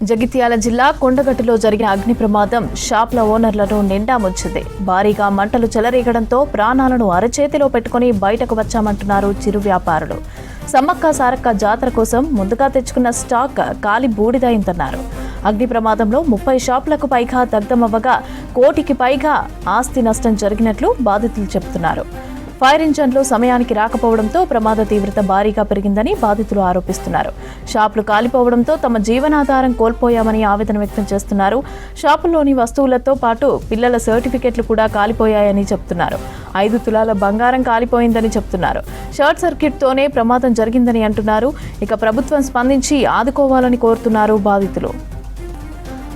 జగిత్యాల జిల్లా కొండగట్టులో జరిగిన అగ్ని ప్రమాదం షాప్ల ఓనర్లను నిండా ముంచింది. భారీగా మంటలు చెలరేగడంతో ప్రాణాలను అరచేతిలో పెట్టుకుని బయటకు వచ్చామంటున్నారు చిరు వ్యాపారులు. సమ్మక్క సారక్క జాతర కోసం ముందుగా తెచ్చుకున్న స్టాక్ కాలి బూడిదైందన్నారు. అగ్ని ప్రమాదంలో 30 షాపులకు పైగా దగ్ధమవ్వగా కోటికి పైగా ఆస్తి నష్టం జరిగినట్లు బాధితులు చెబుతున్నారు. ఫైర్ ఇంజన్లు సమయానికి రాకపోవడంతో ప్రమాద తీవ్రత భారీగా పెరిగిందని బాధితులు ఆరోపిస్తున్నారు. షాపులు కాలిపోవడంతో తమ జీవనాధారం కోల్పోయామని ఆవేదన వ్యక్తం చేస్తున్నారు. షాపుల్లోని వస్తువులతో పాటు పిల్లల సర్టిఫికెట్లు కూడా కాలిపోయాయని చెబుతున్నారు. 5 తులాల బంగారం కాలిపోయిందని చెబుతున్నారు. షార్ట్ సర్క్యూట్తోనే ప్రమాదం జరిగిందని అంటున్నారు. ఇక ప్రభుత్వం స్పందించి ఆదుకోవాలని కోరుతున్నారు బాధితులు.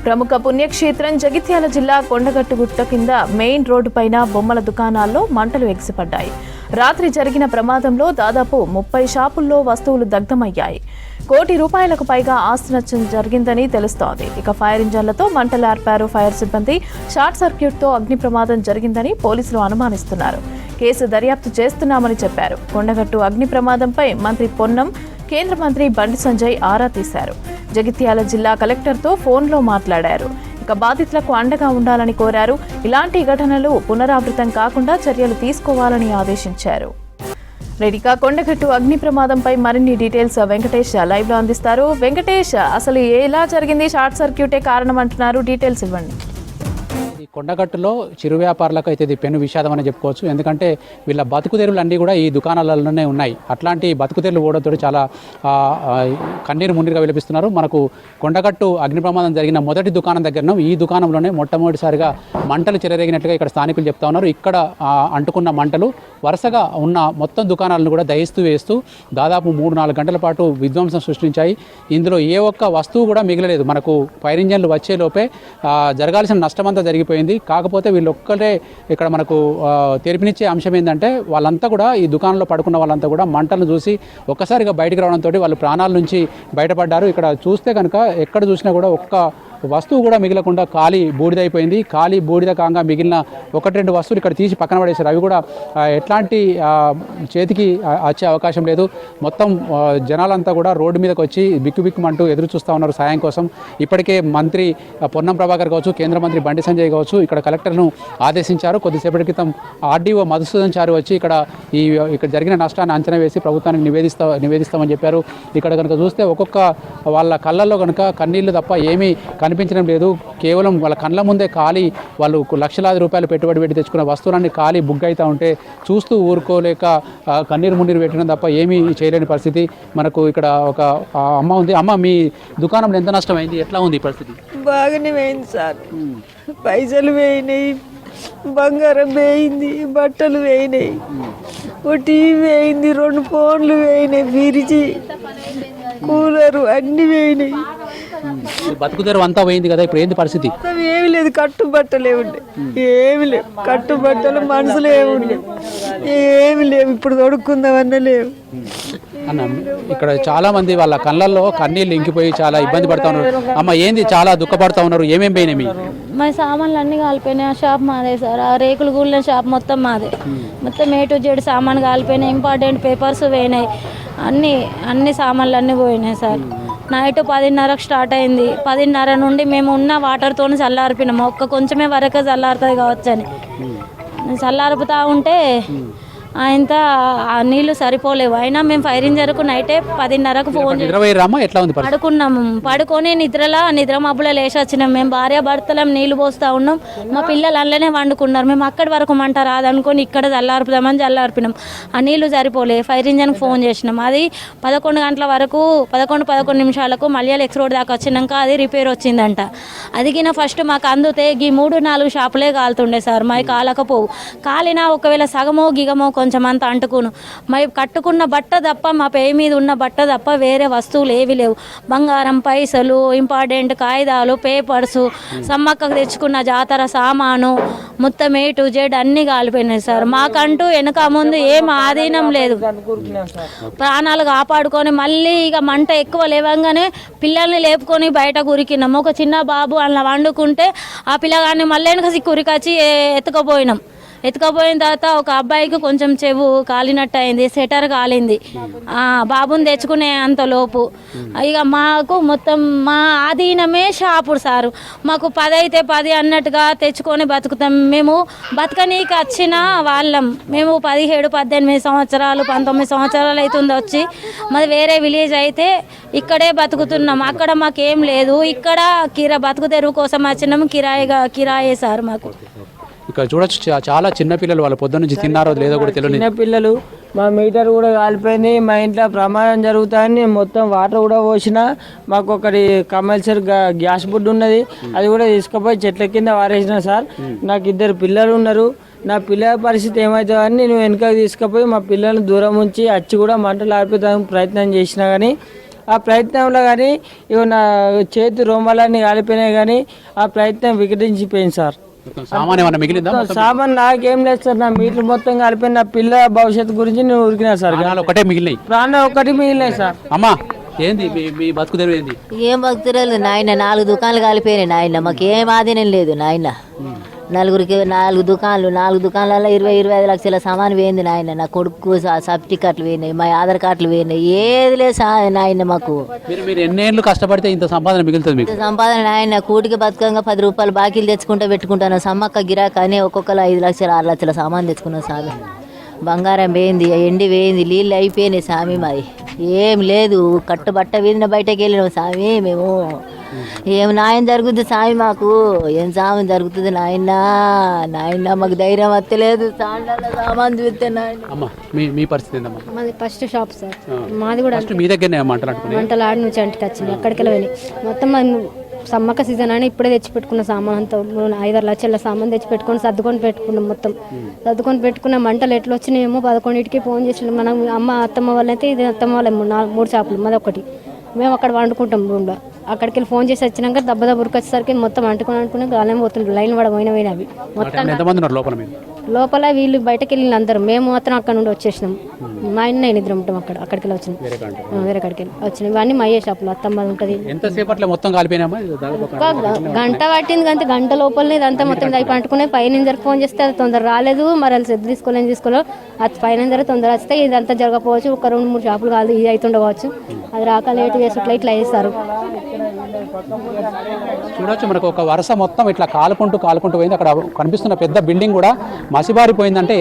ప్రముఖ పుణ్యక్షేత్రం జగిత్యాల జిల్లా కొండగట్టుగుట్ట కింద మెయిన్ రోడ్డు పైన బొమ్మల దుకాణాల్లో మంటలు ఎగిసిపడ్డాయి. రాత్రి జరిగిన ప్రమాదంలో దాదాపు 30 షాపుల్లో వస్తువులు దగ్ధమయ్యాయి. కోటి రూపాయలకు పైగా ఆస్తి నష్టం జరిగిందని తెలుస్తోంది. ఇక ఫైర్ ఇంజన్లతో మంటలు ఆర్పారు ఫైర్ సిబ్బంది. షార్ట్ సర్క్యూట్తో అగ్ని ప్రమాదం జరిగిందని పోలీసులు అనుమానిస్తున్నారు. కేసు దర్యాప్తు చేస్తున్నామని చెప్పారు. కొండగట్టు అగ్ని ప్రమాదంపై మంత్రి పొన్నం, కేంద్ర మంత్రి బండి సంజయ్ ఆరా తీశారు. జగిత్యాల జిల్లా కలెక్టర్తో ఫోన్లో మాట్లాడారు. ఇక బాధితులకు అండగా ఉండాలని కోరారు. ఇలాంటి ఘటనలు పునరావృతం కాకుండా చర్యలు తీసుకోవాలని ఆదేశించారు. రెడీగా కొండగట్టు అగ్ని ప్రమాదంపై మరిన్ని డీటెయిల్స్ వెంకటేష్ లైవ్ లో అందిస్తారు. వెంకటేష్, అసలు ఎలా జరిగింది? షార్ట్ సర్క్యూటే కారణం అంటున్నారు, డీటెయిల్స్ ఇవ్వండి. కొండగట్టులో చిరు వ్యాపారులకు అయితే ఇది పెను విషాదం అని చెప్పుకోవచ్చు. ఎందుకంటే వీళ్ళ బతుకుదెరువులు అన్నీ కూడా ఈ దుకాణాలలోనే ఉన్నాయి. అట్లాంటి బతుకుదెరువులు ఓడతో చాలా కన్నీరు మున్నీరుగా విలపిస్తున్నారు. మనకు కొండగట్టు అగ్ని ప్రమాదం జరిగిన మొదటి దుకాణం దగ్గర ఈ దుకాణంలోనే మొట్టమొదటిసారిగా మంటలు చెలరేగినట్లుగా ఇక్కడ స్థానికులు చెప్తా ఉన్నారు. ఇక్కడ అంటుకున్న మంటలు వరుసగా ఉన్న మొత్తం దుకాణాలను కూడా దహిస్తూ వేస్తూ దాదాపు 3-4 గంటల పాటు విధ్వంసం సృష్టించాయి. ఇందులో ఏ ఒక్క వస్తువు కూడా మిగలలేదు. మనకు ఫైర్ ఇంజన్లు వచ్చేలోపే జరగాల్సిన నష్టమంతా జరిగిపోయింది. కాకపోతే వీళ్ళొక్కరే ఇక్కడ మనకు తెరిపినిచ్చే అంశం ఏంటంటే వాళ్ళంతా కూడా ఈ దుకాణంలో పడుకున్న వాళ్ళంతా కూడా మంటలను చూసి ఒక్కసారిగా బయటకు రావడంతో వాళ్ళు ప్రాణాల నుంచి బయటపడ్డారు. ఇక్కడ చూస్తే కనుక ఎక్కడ చూసినా కూడా ఒక్క వస్తువు కూడా మిగలకుండా ఖాళీ బూడిదైపోయింది. ఖాళీ బూడిద కాగా మిగిలిన 1-2 వస్తువులు ఇక్కడ తీసి పక్కన పడేశారు. అవి కూడా ఎట్లాంటి చేతికి వచ్చే అవకాశం లేదు. మొత్తం జనాలంతా కూడా రోడ్డు మీదకి వచ్చి బిక్కుబిక్కుమంటూ ఎదురు చూస్తూ ఉన్నారు సాయం కోసం. ఇప్పటికే మంత్రి పొన్నం ప్రభాకర్ కావచ్చు, కేంద్ర మంత్రి బండి సంజయ్ కావచ్చు ఇక్కడ కలెక్టర్ను ఆదేశించారు. కొద్దిసేపటి క్రితం ఆర్డీఓ మధుసూదన్ చారు వచ్చి ఇక్కడ జరిగిన నష్టాన్ని అంచనా వేసి ప్రభుత్వానికి నివేదిస్తామని చెప్పారు. ఇక్కడ కనుక చూస్తే ఒక్కొక్క వాళ్ళ కళ్ళల్లో కనుక కన్నీళ్లు తప్ప ఏమీ కనిపించడం లేదు. కేవలం వాళ్ళ కళ్ళ ముందే ఖాళీ వాళ్ళు లక్షలాది రూపాయలు పెట్టుబడి పెట్టి తెచ్చుకున్న వస్తువులన్నీ ఖాళీ బుగ్గైతా ఉంటే చూస్తూ ఊరుకోలేక కన్నీరు మున్నీరు పెట్టడం తప్ప ఏమీ చేయలేని పరిస్థితి. మనకు ఇక్కడ ఒక అమ్మ ఉంది. అమ్మ, మీ దుకాణంలో ఎంత నష్టం అయింది? ఎట్లా ఉంది పరిస్థితి? బాగానే పోయింది సార్. పైసలు పోయినాయి, బంగారం పోయింది, బట్టలు పోయినాయి, ఓ టీవీ పోయింది, 2 ఫోన్లు పోయినాయి, ఫ్రిడ్జి, కూలరు అన్ని పోయినాయి. బతుకుదేరు అంతా పోయింది కదా, ఇప్పుడు ఏంది పరిస్థితి? ఏమి లేదు, కట్టుబట్టలే ఉండే, ఏమి లేవు. కట్టుబట్టలు మనుషులు ఏముండే, ఏమి లేవు. ఇప్పుడు తొడుక్కుందామన్నా లేవు అన్న. ఇక్కడ చాలా మంది వాళ్ళ కళ్ళల్లో కన్నీళ్ళు ఇంకిపోయి చాలా ఇబ్బంది పడుతూ ఉన్నారు. అమ్మ, ఏంది చాలా దుఃఖపడుతూ ఉన్నారు? ఏమేమి పోయినాయి? మా సామాన్లు అన్నీ కాలిపోయినాయి. ఆ షాప్ మాదే సార్. ఆ రేకులు కూలిన షాప్ మొత్తం మాదే. మొత్తం A to Z సామాన్ కాలిపోయినాయి. ఇంపార్టెంట్ పేపర్స్ పోయినాయి. అన్ని సామాన్లు అన్నీ పోయినాయి సార్. నైట్ 10:30కు స్టార్ట్ అయింది. 10:30 నుండి మేము ఉన్న వాటర్తో చల్లారిపోయినాము. కొంచెమే వరకే చల్లారుతుంది కావచ్చు అని చల్లారుపుతా ఉంటే ఆయన ఆ నీళ్లు సరిపోలేవు. అయినా మేము ఫైర్ ఇంజన్కు నైటే 10:30కు ఫోన్ పడుకున్నాము. పడుకొని నిద్ర మబ్బులో లేచి వచ్చినాం. మేము భార్య భర్తలం నీళ్లు పోస్తూ ఉన్నాం. మా పిల్లలు అందులోనే వండుకున్నారు. మేము అక్కడి వరకు మంట రాదనుకొని ఇక్కడ చల్లారుపుదామని చల్లారిపోయినాం. ఆ నీళ్లు సరిపోలే. ఫైర్ ఇంజన్కి ఫోన్ చేసినాం. అది 11 గంటల వరకు 11 నిమిషాలకు మలయాళ ఎక్స్ రోడ్ దాకా వచ్చినాక అది రిపేర్ వచ్చిందంట. అదిగిన ఫస్ట్ మాకు అందుతే ఈ 3-4 షాపులే కాలుతుండే సార్. మావి కాలకపోవు. కాలినా ఒకవేళ సగమో గిగమో కొంచెం అంత అంటుకును. మా కట్టుకున్న బట్ట తప్ప, మా పేరు మీద ఉన్న బట్ట తప్ప వేరే వస్తువులు ఏవి లేవు. బంగారం, పైసలు, ఇంపార్టెంట్ కాగితాలు, పేపర్సు, సమ్మక్కకు తెచ్చుకున్న జాతర సామాను మొత్తం A to Z అన్నీ కాలిపోయినాయి సార్. మాకంటూ వెనక ముందు ఏం ఆధీనం లేదు. ప్రాణాలు కాపాడుకొని మళ్ళీ ఇక మంట ఎక్కువ లేవంగానే పిల్లల్ని లేపుకొని బయట కురికినాం. ఒక చిన్న బాబు అలా వండుకుంటే ఆ పిల్లగాన్ని మళ్ళీ వెనక కురికొచ్చి ఎత్తుకుపోయినాం. ఎత్తుకపోయిన తర్వాత ఒక అబ్బాయికి కొంచెం చెవు కాలినట్టు అయింది, సెటర్ కాలింది. బాబుని తెచ్చుకునే అంత లోపు ఇక మాకు మొత్తం మా ఆధీనమే షాపుడు సారు. మాకు 10 అయితే 10 అన్నట్టుగా తెచ్చుకొని బతుకుతాం. మేము బతకనీకి వచ్చిన వాళ్ళం. మేము 17, 18 సంవత్సరాలు 19 సంవత్సరాలు అవుతుంది వచ్చి. మాది వేరే విలేజ్ అయితే ఇక్కడే బతుకుతున్నాం. అక్కడ మాకేం లేదు. ఇక్కడ బతుకు తెరువు కోసం వచ్చినాము. కిరాయే సార్ మాకు. ఇక్కడ చూడొచ్చు చాలా చిన్న పిల్లలు, వాళ్ళ పొద్దు నుంచి తిన్నారో లేదో కూడా తెలియదు. చిన్న పిల్లలు, మా మీటర్ కూడా కాలిపోయింది. మా ఇంట్లో ప్రమాదం జరుగుతాయని మొత్తం వాటర్ కూడా పోసిన. మాకు ఒకటి కమర్షియల్ గ్యాస్ బుడ్ ఉన్నది, అది కూడా తీసుకుపోయి చెట్ల కింద వారేసిన సార్. నాకు 2 పిల్లలు ఉన్నారు. నా పిల్లల పరిస్థితి ఏమవుతుందని నేను వెనకకి తీసుకుపోయి మా పిల్లల్ని దూరం ఉంచి వచ్చి కూడా మంటలు ఆర్పేదానికి ప్రయత్నం చేసినా కానీ ఆ ప్రయత్నంలో కానీ ఇవి నా చేతి రోమాలన్నీ కాలిపోయినాయి. కానీ ఆ ప్రయత్నం వికటించిపోయింది సార్. సామాన్ ఏమన్నా మిగిలిందా? సామాన్ నాకేం లేదు సార్. నా మీటర్ మొత్తం కలిపి నా పిల్ల భవిష్యత్తు గురించి నేను ఉరికినా సార్. ఒకటే మిగిలినాయి, ప్రాణం ఒకటి మిగిలినాయి సార్. అమ్మా ఏంది మీ బతుకు తెరువు ఏంది? ఏం బతుకుతలేదు నాయన. 4 దుకాణాలు కాలిపోయినాయి నాయన. మాకు ఏం ఆధీనం లేదు నాయన. 4 దుకాణాలు, 4 దుకాణాలలో 20-25 లక్షల సామాను పోయింది నాయన. నా కొడుకు సర్టిఫికెట్లు పోయినాయి, మా ఆధార్ కార్డులు పోయినాయి. ఏది లేదు నాయన మాకు. మీరు ఎన్నేళ్ళు కష్టపడితే ఇంత సంపాదన మిగులుతుంది మీకు? సంపాదన నాయన కూటికి బతుకంగా 10 రూపాయలు బాకీలు తెచ్చుకుంటూ పెట్టుకుంటాను. సమ్మక్క గిరాక అని ఒక్కొక్కరు 5 లక్షలు 6 లక్షల సామాన్ తెచ్చుకున్నాం సామి. బంగారం వేయింది, ఎండి వేయింది, నీళ్ళు అయిపోయినాయి సామి. మరి ఏం లేదు. కట్టుబట్ట వీధిన బయటకు వెళ్ళినాం సామి. మేము ఏం న్యాయం జరుగుతుంది సామి మాకు? ఏం సామి జరుగుతుంది నాయన? మాకు ధైర్యం వస్తలేదు. సామాన్ చూస్తే నాయన. అమ్మా మీ పరిస్థితి ఏందమ్మా? మాది ఫస్ట్ షాప్ సార్. మాది కూడా మీ దగ్గరనే మంటలు ఆడి నుంచి అంటికి వచ్చింది. అక్కడికి వెళ్ళి మొత్తం సమ్మక్క సీజన్ అని ఇప్పుడే తెచ్చిపెట్టుకున్న సామాన్ అంతా 5-6 లక్షల సామాన్ తెచ్చిపెట్టుకొని సర్దుకొని పెట్టుకున్నాం. మొత్తం సర్దుకొని పెట్టుకున్న మంటలు ఎట్లా వచ్చినాయేమో 11కి ఫోన్ చేసి మనం అత్తమ్మ వాళ్ళైతే ఇది అత్తమ్మ వాళ్ళ 3 షాపులు మాది ఒకటి. మేము అక్కడ వండుకుంటాం రూమ్లో. అక్కడికి వెళ్ళి ఫోన్ చేసి వచ్చినాక దెబ్బ ఉరికొచ్చేసరికి మొత్తం అంటుకుని గాలం పోతుండ్రు. లైన్ కూడా పోయినవి అవి మొత్తం. లోపల వీళ్ళు బయటకు వెళ్ళిన అందరం. మేము మాత్రం అక్కడ నుండి వచ్చేసినాం. మా ఆయన నేను ఇద్దరం ఉంటాం అక్కడ. అక్కడికి వెళ్ళి వచ్చినాం, వేరే కాడికి వెళ్ళి వచ్చినాం. ఇవన్నీ మా అయ్యే షాపులో అత్తమ్మ ఉంటుంది. గంట పట్టింది. గంట లోపలనే ఇదంతా మొత్తం అయిపోయి అంటుకునే పైన ఫోన్ చేస్తే అది తొందర రాలేదు. మరి వాళ్ళు సెద్దు తీసుకోలేదు. అది పైన తొందర వస్తే ఇదంతా జరగకపోవచ్చు. ఒక 2-3 షాపులు కాదు ఇది అవుతుండవచ్చు. అది రాక లేటు చేసి ఇట్లా చేస్తారు. చూడొచ్చు మనకు ఒక వరుస మొత్తం ఇట్లా కాలుకుంటూ పోయింది. అక్కడ కనిపిస్తున్న పెద్ద బిల్డింగ్ కూడా మసిబారిపోయిందంటే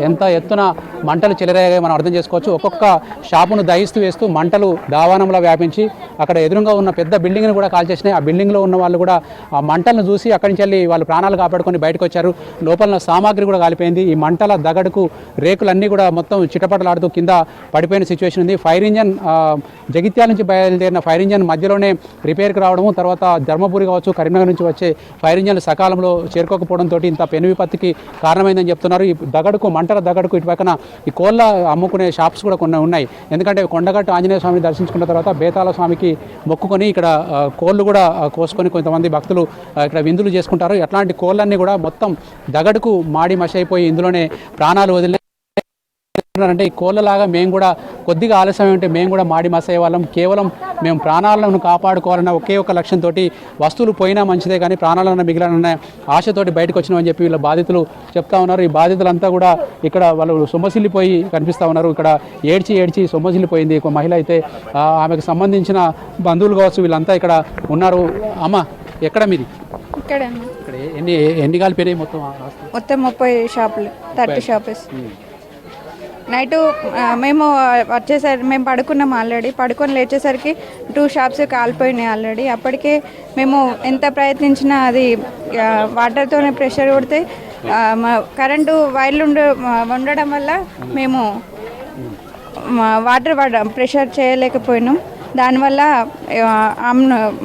ఎంత ఎత్తున మంటలు చెలరేగాయో మనం అర్థం చేసుకోవచ్చు. ఒక్కొక్క షాపును దహిస్తూ వేస్తూ మంటలు దావానంలో వ్యాపించి అక్కడ ఎదురుగా ఉన్న పెద్ద బిల్డింగ్ని కూడా కాల్చేసినాయి. ఆ బిల్డింగ్లో ఉన్న వాళ్ళు కూడా ఆ మంటలను చూసి అక్కడి నుంచి వెళ్ళి వాళ్ళు ప్రాణాలు కాపాడుకొని బయటకు వచ్చారు. లోపల సామాగ్రి కూడా కాలిపోయింది. ఈ మంటల దగడుకు రేకులన్నీ కూడా మొత్తం చిటపటలాడుతూ కింద పడిపోయిన సిచ్యువేషన్ ఉంది. ఫైర్ ఇంజన్ జగిత్యాల నుంచి బయలుదేరిన ఫైర్ ఇంజన్ మధ్యలోనే రిపేర్కి రావడము, తర్వాత ధర్మపురి కావచ్చు కరీంనగర్ నుంచి వచ్చే ఫైర్ ఇంజన్లు సకాలంలో చేరుకోకపోవడంతో ఇంత పెను విపత్తికి కారణమైందని చెప్తున్నారు. ఈ మంటల దగడుకు ఇటు పక్కన ఈ కోళ్ళ అమ్ముకునే షాప్స్ కూడా కొన్ని ఉన్నాయి. ఎందుకంటే కొండగట్టు ఆంజనేయ స్వామిని దర్శించుకున్న తర్వాత బేతాళ స్వామికి మొక్కుకొని ఇక్కడ కోళ్ళు కూడా కోసుకొని కొంతమంది భక్తులు ఇక్కడ విందులు చేసుకుంటారు. అట్లాంటి కోళ్ళన్నీ కూడా మొత్తం దగడుకు మాడి మషి అయిపోయి ఇందులోనే ప్రాణాలు వదిలే అంటే ఈ కోళ్ళలాగా మేము కూడా కొద్దిగా ఆలస్యం ఉంటే మేము కూడా మాడి మసయ్యే వాళ్ళం. కేవలం మేము ప్రాణాలను కాపాడుకోవాలన్న ఒకే ఒక లక్ష్యంతో వస్తువులు పోయినా మంచిదే కానీ ప్రాణాలను మిగిలిన ఆశతోటి బయటకు వచ్చినామని చెప్పి వీళ్ళ బాధితులు చెప్తా ఉన్నారు. ఈ బాధితులంతా కూడా ఇక్కడ వాళ్ళు సొమ్మసిల్లిపోయి కనిపిస్తూ ఉన్నారు. ఇక్కడ ఏడ్చి సొమ్మసిల్లిపోయింది. ఒక మహిళ అయితే ఆమెకు సంబంధించిన బంధువులు కావచ్చు వీళ్ళంతా ఇక్కడ ఉన్నారు. అమ్మ ఎక్కడ మీది? ఇక్కడ ఎన్ని కాలు పెరిగాయి మొత్తం? 30 షాపులు, 30 షాప్స్. నైటు మేము మేము పడుకున్నాం. ఆల్రెడీ పడుకొని లేచేసరికి 2 షాప్స్ కాలిపోయినాయి ఆల్రెడీ. అప్పటికే మేము ఎంత ప్రయత్నించినా అది వాటర్తోనే ప్రెషర్ కొడితే కరెంటు వైర్లు ఉండడం వల్ల మేము వాటర్ ప్రెషర్ చేయలేకపోయినాం. దానివల్ల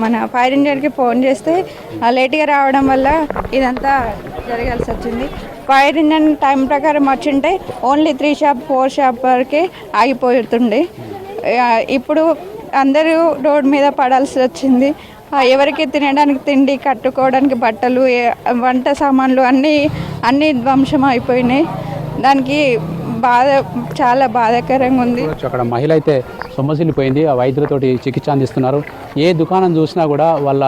మన ఫైర్ ఇంజన్కి ఫోన్ చేస్తే లేట్గా రావడం వల్ల ఇదంతా జరగాల్సి వచ్చింది. ఫైర్ ఇంజన్ టైం ప్రకారం వచ్చింటే ఓన్లీ 3 షాప్ 4 షాప్ వరకే ఆగిపోతుండే. ఇప్పుడు అందరూ రోడ్ మీద పడాల్సి వచ్చింది. ఎవరికి తినడానికి తిండి, కట్టుకోవడానికి బట్టలు, వంట సామాన్లు అన్నీ ధ్వంసం అయిపోయినాయి. దానికి చాలా బాధాకరంగా ఉంది. అక్కడ మహిళ అయితే సొమ్మసిల్లిపోయింది. ఆ వైద్యులతోటి చికిత్స అందిస్తున్నారు. ఏ దుకాణం చూసినా కూడా వాళ్ళ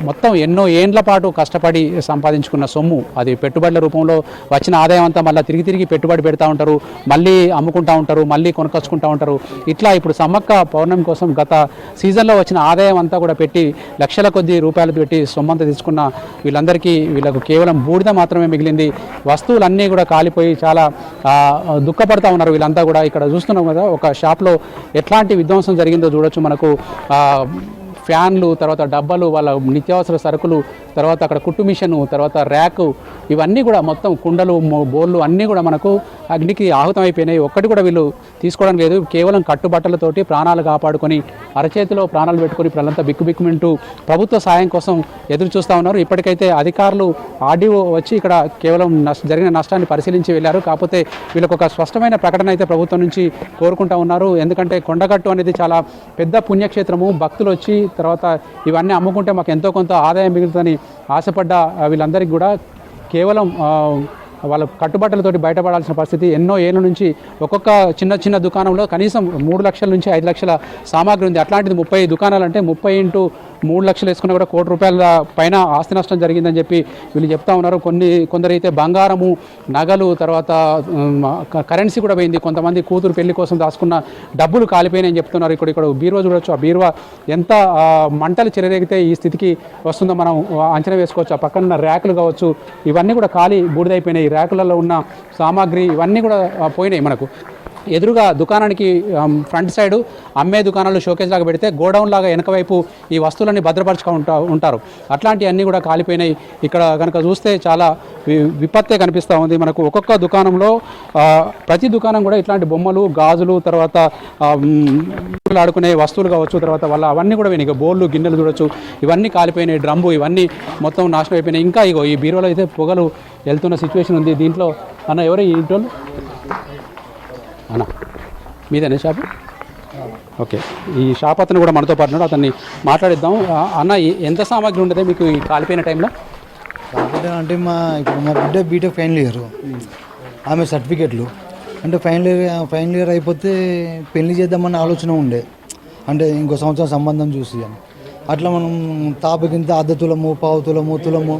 మొత్తం ఎన్నో ఏండ్ల పాటు కష్టపడి సంపాదించుకున్న సొమ్ము, అది పెట్టుబడుల రూపంలో వచ్చిన ఆదాయం అంతా మళ్ళీ తిరిగి పెట్టుబడి పెడతా ఉంటారు, మళ్ళీ అమ్ముకుంటూ ఉంటారు, మళ్ళీ కొనుక్కొచ్చుకుంటూ ఉంటారు. ఇట్లా ఇప్పుడు సమ్మక్క పౌర్ణమి కోసం గత సీజన్లో వచ్చిన ఆదాయం అంతా కూడా పెట్టి లక్షల కొద్ది రూపాయలు పెట్టి సొమ్మంతా తీసుకున్న వీళ్ళకు కేవలం బూడిద మాత్రమే మిగిలింది. వస్తువులన్నీ కూడా కాలిపోయి చాలా దుఃఖపడతా ఉన్నారు వీళ్ళంతా కూడా. ఇక్కడ చూస్తున్నాం కదా, ఒక షాప్లో ఎట్లాంటి విధ్వంసం జరిగిందో చూడొచ్చు. మనకు ఫ్యాన్లు, తర్వాత డబ్బాలు, వాళ్ళ నిత్యావసర సరుకులు, తర్వాత అక్కడ కుట్టు మిషను, తర్వాత ర్యాకు, ఇవన్నీ కూడా మొత్తం కుండలు, బోళ్ళు అన్నీ కూడా మనకు అగ్నికి ఆహుతం అయిపోయినాయి. ఒక్కటి కూడా వీళ్ళు తీసుకోవడం లేదు. కేవలం కట్టుబట్టలతోటి ప్రాణాలు కాపాడుకొని అరచేతిలో ప్రాణాలు పెట్టుకొని పిల్లలంతా బిక్కుబిక్కుమంటూ ప్రభుత్వ సాయం కోసం ఎదురు చూస్తూ ఉన్నారు. ఇప్పటికైతే అధికారులు ఆర్డీఓ వచ్చి ఇక్కడ కేవలం జరిగిన నష్టాన్ని పరిశీలించి వెళ్ళారు. కాకపోతే వీళ్ళకు ఒక స్పష్టమైన ప్రకటన అయితే ప్రభుత్వం నుంచి కోరుకుంటూ ఉన్నారు. ఎందుకంటే కొండగట్టు అనేది చాలా పెద్ద పుణ్యక్షేత్రము. భక్తులు వచ్చి తర్వాత ఇవన్నీ అమ్ముకుంటే మాకు ఎంతో కొంత ఆదాయం మిగులుతుందని ఆశపడ్డ వీళ్ళందరికీ కూడా కేవలం వాళ్ళ కట్టుబట్టలతోటి బయటపడాల్సిన పరిస్థితి. ఎన్నో ఏళ్ళ నుంచి ఒక్కొక్క చిన్న దుకాణంలో కనీసం 3 లక్షల నుంచి 5 లక్షల సామాగ్రి ఉంది. అట్లాంటిది 30 దుకాణాలు అంటే 30 × 3 లక్షలు వేసుకున్నా కూడా ₹1 కోటి పైన ఆస్తి నష్టం జరిగిందని చెప్పి వీళ్ళు చెప్తా ఉన్నారు. కొందరైతే బంగారము, నగలు, తర్వాత కరెన్సీ కూడా పోయింది. కొంతమంది కూతురు పెళ్లి కోసం దాచుకున్న డబ్బులు కాలిపోయినాయని చెప్తున్నారు. ఇక్కడ బీరువా చూడొచ్చు. ఆ బీరువా ఎంత మంటలు చెలరేగితే ఈ స్థితికి వస్తుందో మనం అంచనా వేసుకోవచ్చు. ఆ పక్కన ర్యాకులు కావచ్చు, ఇవన్నీ కూడా కాలి బూడిదైపోయినాయి. ర్యాకులలో ఉన్న సామాగ్రి ఇవన్నీ కూడా పోయినాయి. మనకు ఎదురుగా దుకాణానికి ఫ్రంట్ సైడు అమ్మే దుకాణాలు షోకేజ్ లాగా పెడితే గోడౌన్ లాగా వెనక వైపు ఈ వస్తువులన్నీ భద్రపరచుకుంటూ ఉంటారు. అట్లాంటివన్నీ కూడా కాలిపోయినాయి. ఇక్కడ కనుక చూస్తే చాలా విపత్తే కనిపిస్తూ ఉంది మనకు. ఒక్కొక్క దుకాణంలో ప్రతి దుకాణం కూడా ఇట్లాంటి బొమ్మలు, గాజులు, తర్వాత ఆడుకునే వస్తువులు కావచ్చు, తర్వాత వాళ్ళ అవన్నీ కూడా పోయినాయి. బోళ్ళు, గిన్నెలు చూడొచ్చు, ఇవన్నీ కాలిపోయినాయి. డ్రమ్ము ఇవన్నీ మొత్తం నాశనం అయిపోయినాయి. ఇంకా ఈ బీరువాలో అయితే పొగలు వెళ్తున్న సిచ్యువేషన్ ఉంది. దీంట్లో అన్న ఎవరు ఈ ఇంట్లో అన్న మీదేనా షాపు? ఓకే, ఈ షాప్ అతను కూడా మనతో పాటు ఉన్నాడు. అతన్ని మాట్లాడిద్దాం. అన్న, ఎంత సామాగ్రి ఉండదే మీకు ఈ కాలిపోయిన టైంలో? అంటే మా బిడ్డ బీటెక్ ఫైనల్ ఇయర్, ఆమె సర్టిఫికెట్లు అంటే ఫైనల్ ఇయర్ అయిపోతే పెళ్లి చేద్దామన్న ఆలోచన ఉండే. అంటే ఇంకో సంవత్సరం సంబంధం చూసి అని అట్లా మనం తాపకింత అర్ధ తులము, పావు తులము, తులము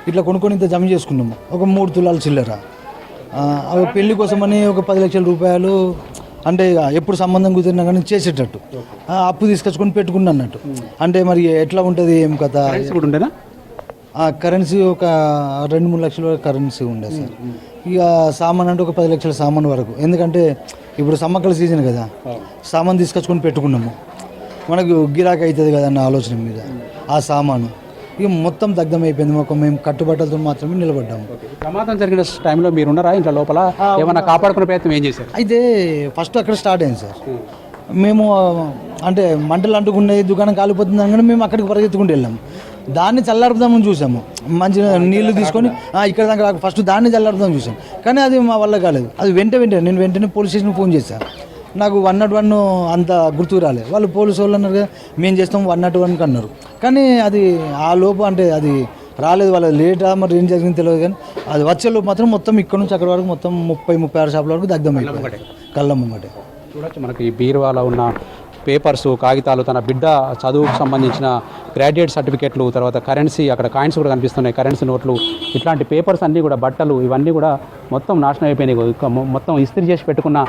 ఇట్లా కొనుక్కొని ఇంత జమ చేసుకున్నాము. ఒక 3 తులాలు చిల్లర. అవి పెళ్లి కోసమని ఒక 10 లక్షల రూపాయలు అంటే ఎప్పుడు సంబంధం కుదిరినా కానీ చేసేటట్టు అప్పు తీసుకొచ్చుకొని పెట్టుకున్నా అన్నట్టు. అంటే మరి ఎట్లా ఉంటుంది ఏం కథ? కరెన్సీ ఒక 2-3 లక్షల కరెన్సీ ఉండే సార్. ఇక సామాన్ అంటే ఒక 10 లక్షల సామాన్ వరకు. ఎందుకంటే ఇప్పుడు సమ్మక్కల సీజన్ కదా, సామాన్ తీసుకొచ్చుకొని పెట్టుకున్నాము. మనకు గిరాకీ అవుతుంది కదా అన్న ఆలోచన మీద ఆ సామాను ఇక మొత్తం దగ్ధం అయిపోయింది. మేము కట్టుబట్టలతో మాత్రమే నిలబడ్డాము. ప్రమాదం జరిగిన టైంలో మీరు ఉన్నారా ఇంట్లో లోపల? ఏమైనా కాపాడుకునే ప్రయత్నం ఏం చేశారు? అయితే ఫస్ట్ అక్కడ స్టార్ట్ అయింది సార్. మేము అంటే మంటలు అంటుకునే దుకాణం కాలిపోతుంది అనగానే మేము అక్కడికి పరిగెత్తుకుంటూ వెళ్ళాము. దాన్ని చల్లారుదామని చూసాము. మంచిగా నీళ్లు తీసుకొని ఇక్కడ దాకా ఫస్ట్ దాన్ని చల్లారుదామని చూసాము. కానీ అది మా వల్ల కాలేదు. అది నేను వెంటనే పోలీస్ స్టేషన్కి ఫోన్ చేశాను. నాకు 101 అంత గుర్తుకు రాలేదు. వాళ్ళు పోలీసు వాళ్ళు అన్నారు కదా, మేము చేస్తాం 101కి అన్నారు. కానీ అది ఆ లోపు అంటే అది రాలేదు. వాళ్ళ లేటా మరి ఏం జరిగింది తెలియదు. కానీ అది వచ్చే లోపు మాత్రం మొత్తం ఇక్కడ నుంచి అక్కడ వరకు మొత్తం 30-36 షాపుల వరకు దగ్ధం అయిపోయింది కళ్ళ ముంగటే. చూడొచ్చు మనకి ఈ బీరువాలో ఉన్న పేపర్సు, కాగితాలు, తన బిడ్డ చదువుకు సంబంధించిన గ్రాడ్యుయేట్ సర్టిఫికెట్లు, తర్వాత కరెన్సీ, అక్కడ కాయిన్స్ కూడా కనిపిస్తున్నాయి, కరెన్సీ నోట్లు, ఇట్లాంటి పేపర్స్ అన్నీ కూడా, బట్టలు ఇవన్నీ కూడా మొత్తం నాశనం అయిపోయినాయి. మొత్తం ఇస్త్రీ చేసి పెట్టుకున్న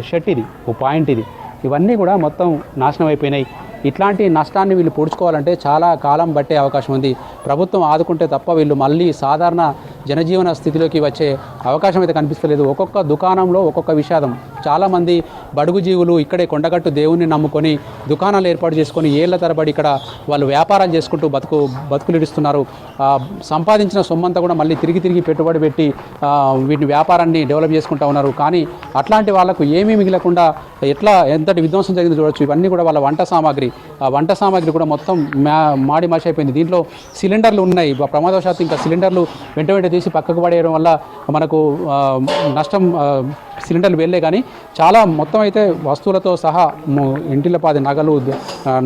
షర్ట్ ఇది, ఓ పాయింట్ ఇది, ఇవన్నీ కూడా మొత్తం నాశనం అయిపోయినాయి. ఇట్లాంటి నష్టాన్ని వీళ్ళు పూడ్చుకోవాలంటే చాలా కాలం పట్టే అవకాశం ఉంది. ప్రభుత్వం ఆదుకుంటే తప్ప వీళ్ళు మళ్ళీ సాధారణ జనజీవన స్థితిలోకి వచ్చే అవకాశం అయితే కనిపిస్తలేదు. ఒక్కొక్క దుకాణంలో ఒక్కొక్క విషాదం. చాలామంది బడుగు జీవులు ఇక్కడే కొండగట్టు దేవుణ్ణి నమ్ముకొని దుకాణాలు ఏర్పాటు చేసుకొని ఏళ్ల తరబడి ఇక్కడ వాళ్ళు వ్యాపారాలు చేసుకుంటూ బతుకులిడుస్తున్నారు. సంపాదించిన సొమ్మంతా కూడా మళ్ళీ తిరిగి పెట్టుబడి పెట్టి వీటిని వ్యాపారాన్ని డెవలప్ చేసుకుంటూ ఉన్నారు. కానీ అట్లాంటి వాళ్ళకు ఏమీ మిగలకుండా ఎంతటి విధ్వంసం జరిగింది చూడొచ్చు. ఇవన్నీ కూడా వాళ్ళ వంట సామాగ్రి, ఆ వంట సామాగ్రి కూడా మొత్తం మాడి మాషి అయిపోయింది. దీంట్లో సిలిండర్లు ఉన్నాయి. ప్రమాదవశాత్తు ఇంకా సిలిండర్లు వెంట తీసి పక్కకు పడేయడం వల్ల మనకు నష్టం, సిలిండర్లు వెళ్ళే. కానీ చాలా మొత్తం అయితే వస్తువులతో సహా ఇంటిలపాది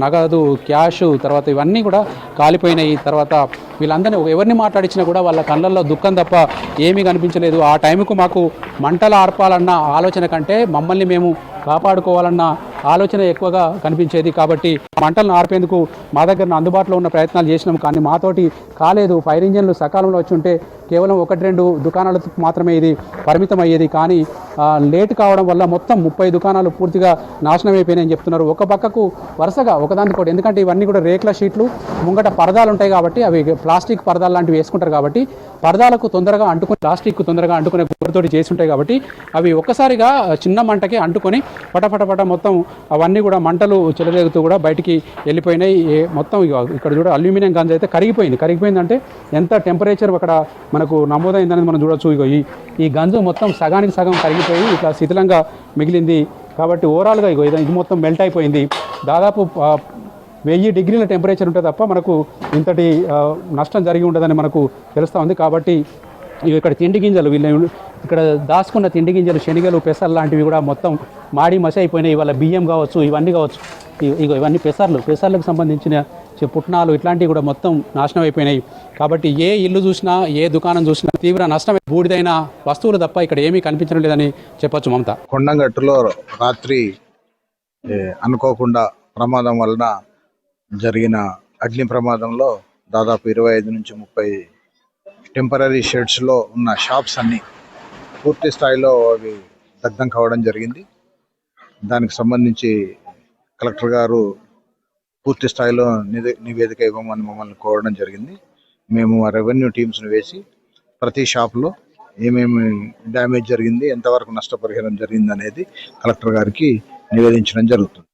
నగదు, క్యాష్, తర్వాత ఇవన్నీ కూడా కాలిపోయినాయి. తర్వాత వీళ్ళందరినీ ఎవరిని మాట్లాడించినా కూడా వాళ్ళ కళ్ళల్లో దుఃఖం తప్ప ఏమీ కనిపించలేదు. ఆ టైంకు మాకు మంటలు ఆర్పాలన్న ఆలోచన కంటే మమ్మల్ని మేము కాపాడుకోవాలన్న ఆలోచన ఎక్కువగా కనిపించేది. కాబట్టి మంటలను ఆర్పేందుకు మా దగ్గర అందుబాటులో ఉన్న ప్రయత్నాలు చేసినాం, కానీ మాతోటి కాలేదు. ఫైర్ ఇంజన్లు సకాలంలో వచ్చి ఉంటే కేవలం 1-2 దుకాణాలకు మాత్రమే ఇది పరిమితం అయ్యేది. కానీ లేట్ కావడం వల్ల మొత్తం 30 దుకాణాలు పూర్తిగా నాశనం అయిపోయినాయని చెప్తున్నారు. ఒక పక్కకు వరుసగా ఒకదానికి కూడా, ఎందుకంటే ఇవన్నీ కూడా రేకుల షీట్లు, ముంగట పరదాలు ఉంటాయి కాబట్టి అవి ప్లాస్టిక్ పరదాలు లాంటివి వేసుకుంటారు కాబట్టి పరదాలకు తొందరగా అంటుకుని ప్లాస్టిక్ తొందరగా అంటుకునే గుర్తుతోటి చేసి ఉంటాయి కాబట్టి అవి ఒక్కసారిగా చిన్న మంటకి అంటుకొని పటపటపట మొత్తం అవన్నీ కూడా మంటలు చెలరేగుతూ కూడా బయటికి వెళ్ళిపోయినాయి. మొత్తం ఇక్కడ చూడ అల్యూమినియం గంజ అయితే కరిగిపోయిందంటే ఎంత టెంపరేచర్ అక్కడ మనకు నమోదైందనేది మనం చూడొచ్చు. ఈ గంజు మొత్తం సగానికి సగం కరిగిపోయి ఇట్లా శిథిలంగా మిగిలింది. కాబట్టి ఓవరాల్గా ఇది మొత్తం మెల్ట్ అయిపోయింది. దాదాపు 1000 డిగ్రీల టెంపరేచర్ ఉంటే తప్ప మనకు ఇంతటి నష్టం జరిగి ఉండదని మనకు తెలుస్తూ ఉంది. కాబట్టి ఇక్కడ తిండి గింజలు ఇక్కడ దాచుకున్న తిండి గింజలు, శనగలు, పెసర్లు లాంటివి కూడా మొత్తం మాడి మసి అయిపోయినాయి. ఇవాళ బియ్యం కావచ్చు, ఇవన్నీ కావచ్చు, ఇవన్నీ పెసర్లకు సంబంధించిన పుట్నాలు ఇట్లాంటివి కూడా మొత్తం నాశనం అయిపోయినాయి. కాబట్టి ఏ ఇల్లు చూసినా, ఏ దుకాణం చూసినా తీవ్ర నష్టం, బూడిదైన వస్తువులు తప్ప ఇక్కడ ఏమీ కనిపించడం లేదని చెప్పొచ్చు. మమత, కొండగట్టులో రాత్రి అనుకోకుండా ప్రమాదం వలన జరిగిన అగ్ని ప్రమాదంలో దాదాపు 25 నుంచి 30 టెంపరీ షెడ్స్లో ఉన్న షాప్స్ అన్నీ పూర్తి స్థాయిలో అవి దగ్ధం కావడం జరిగింది. దానికి సంబంధించి కలెక్టర్ గారు పూర్తి స్థాయిలో నివేదిక ఇవ్వమని మమ్మల్ని కోరడం జరిగింది. మేము ఆ రెవెన్యూ టీమ్స్ను వేసి ప్రతి షాప్లో ఏమేమి డ్యామేజ్ జరిగింది, ఎంతవరకు నష్టపరిహారం జరిగింది అనేది కలెక్టర్ గారికి నివేదించడం జరుగుతుంది.